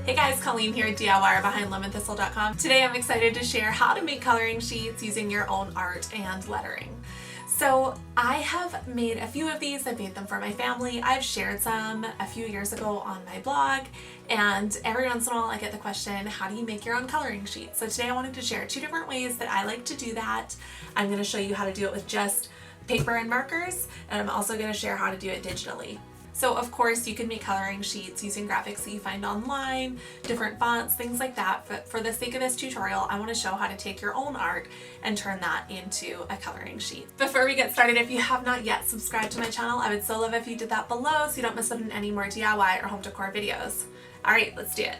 Hey guys, Colleen here, DIYer behind LemonThistle.com. Today I'm excited to share how to make coloring sheets using your own art and lettering. So I have made a few of these. I've made them for my family. I've shared some a few years ago on my blog, and every once in a while I get the question, how do you make your own coloring sheet? So today I wanted to share two different ways that I like to do that. I'm going to show you how to do it with just paper and markers, and I'm also going to share how to do it digitally. So of course you can make coloring sheets using graphics that you find online, different fonts, things like that. But for the sake of this tutorial, I want to show how to take your own art and turn that into a coloring sheet. Before we get started, if you have not yet subscribed to my channel, I would so love if you did that below so you don't miss out on any more DIY or home decor videos. All right, let's do it.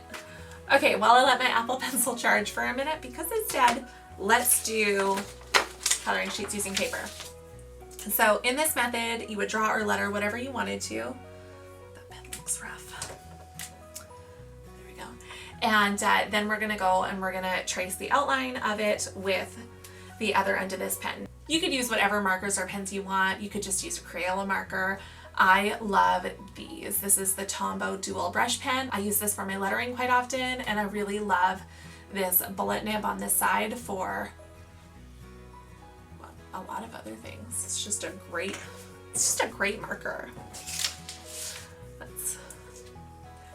Okay, while I let my Apple Pencil charge for a minute because it's dead, let's do coloring sheets using paper. So in this method, you would draw or letter whatever you wanted to. That pen looks rough. There we go. And then we're gonna go and we're gonna trace the outline of it with the other end of this pen. You could use whatever markers or pens you want. You could just use a Crayola marker. I love these. This is the Tombow dual brush pen. I use this for my lettering quite often, and I really love this bullet nib on this side for a lot of other things. It's just a great marker. That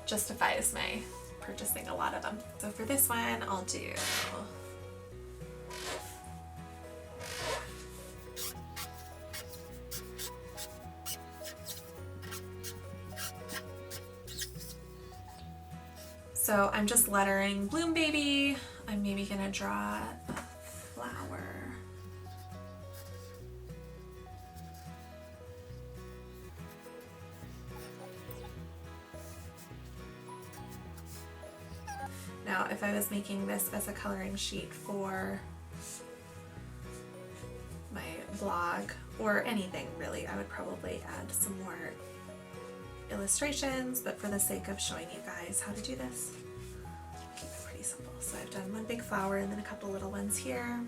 justifies my purchasing a lot of them. So for this one, I'll do so I'm just lettering Bloom Baby. I'm maybe gonna draw a flower. Now, if I was making this as a coloring sheet for my blog or anything really, I would probably add some more illustrations, but for the sake of showing you guys how to do this, keep it pretty simple. So I've done one big flower and then a couple little ones here.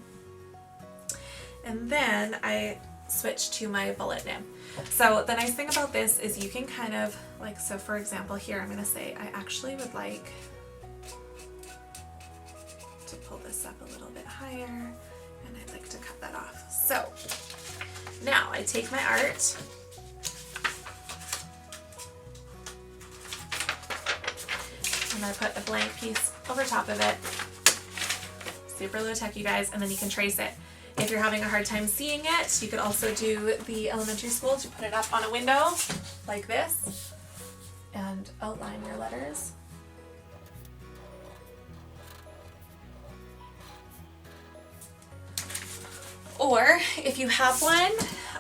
And then I switched to my bullet nib. So the nice thing about this is you can kind of like, so for example here, I'm gonna say I actually would like to pull this up a little bit higher, and I'd like to cut that off. So now I take my art and I put a blank piece over top of it. Super low tech, you guys, and then you can trace it. If you're having a hard time seeing it, you could also do the elementary school to put it up on a window like this and outline your letters. Or if you have one,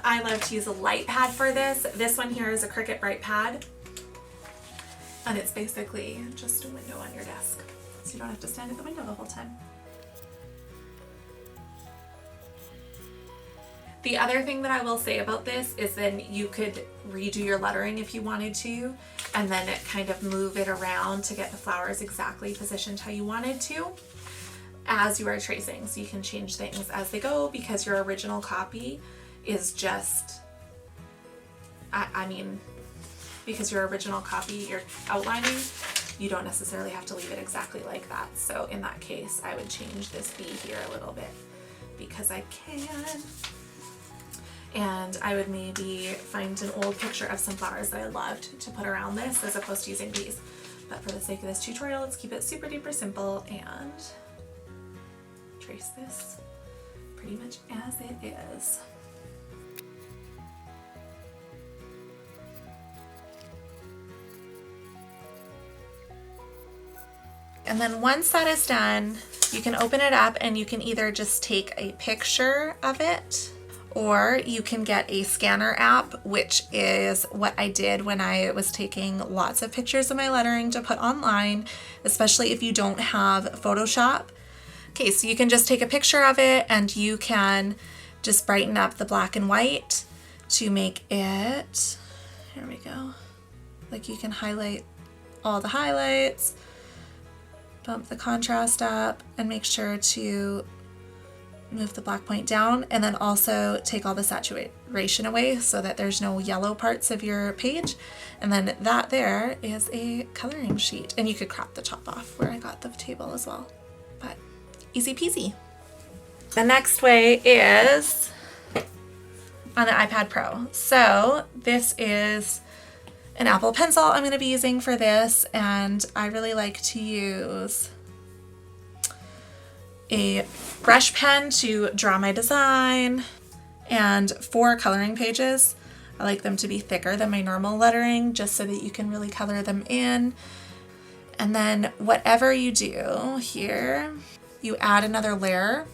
I love to use a light pad for this. This one here is a Cricut Bright Pad, and it's basically just a window on your desk, so you don't have to stand at the window the whole time. The other thing that I will say about this is then you could redo your lettering if you wanted to, and then kind of move it around to get the flowers exactly positioned how you wanted to as you are tracing. So you can change things as they go because your original copy is just, because your original copy you're outlining, you don't necessarily have to leave it exactly like that. So in that case, I would change this B here a little bit because I can. And I would maybe find an old picture of some flowers that I loved to put around this as opposed to using these. But for the sake of this tutorial, let's keep it super duper simple and trace this pretty much as it is. And then once that is done, you can open it up and you can either just take a picture of it, or you can get a scanner app, which is what I did when I was taking lots of pictures of my lettering to put online, especially if you don't have Photoshop. Okay, so you can just take a picture of it and you can just brighten up the black and white to make it, here we go, like you can highlight all the highlights, bump the contrast up, and make sure to move the black point down, and then also take all the saturation away so that there's no yellow parts of your page. And then that there is a coloring sheet. And you could crop the top off where I got the table as well. But easy peasy. The next way is on the iPad Pro. So this is an Apple Pencil I'm going to be using for this, and I really like to use a brush pen to draw my design. And for coloring pages, I like them to be thicker than my normal lettering, just so that you can really color them in. And then whatever you do here, you add another layer,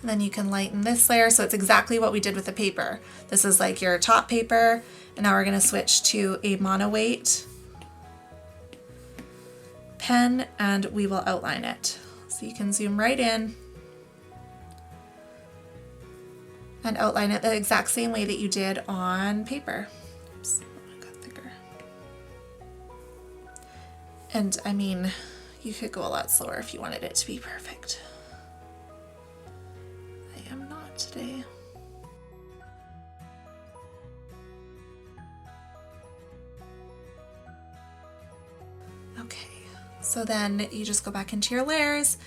and then you can lighten this layer. So it's exactly what we did with the paper. This is like your top paper, and now we're going to switch to a monoweight pen, and we will outline it. So you can zoom right in and outline it the exact same way that you did on paper. Oops, I got thicker. And I mean, you could go a lot slower if you wanted it to be perfect. I am not today. Okay, so then you just go back into your layers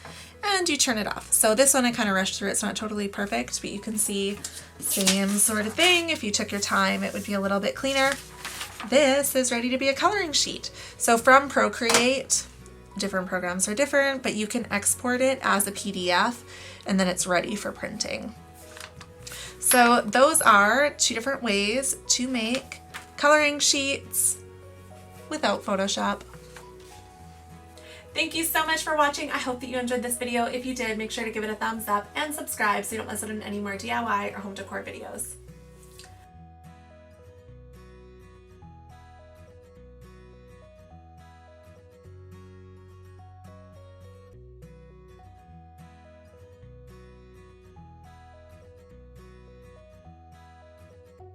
and you turn it off. So this one I kind of rushed through. It's not totally perfect, but you can see same sort of thing. If you took your time, it would be a little bit cleaner. This is ready to be a coloring sheet. So from Procreate, different programs are different, but you can export it as a PDF and then it's ready for printing. So those are two different ways to make coloring sheets without Photoshop. Thank you so much for watching. I hope that you enjoyed this video. If you did, make sure to give it a thumbs up and subscribe so you don't miss out on any more DIY or home decor videos.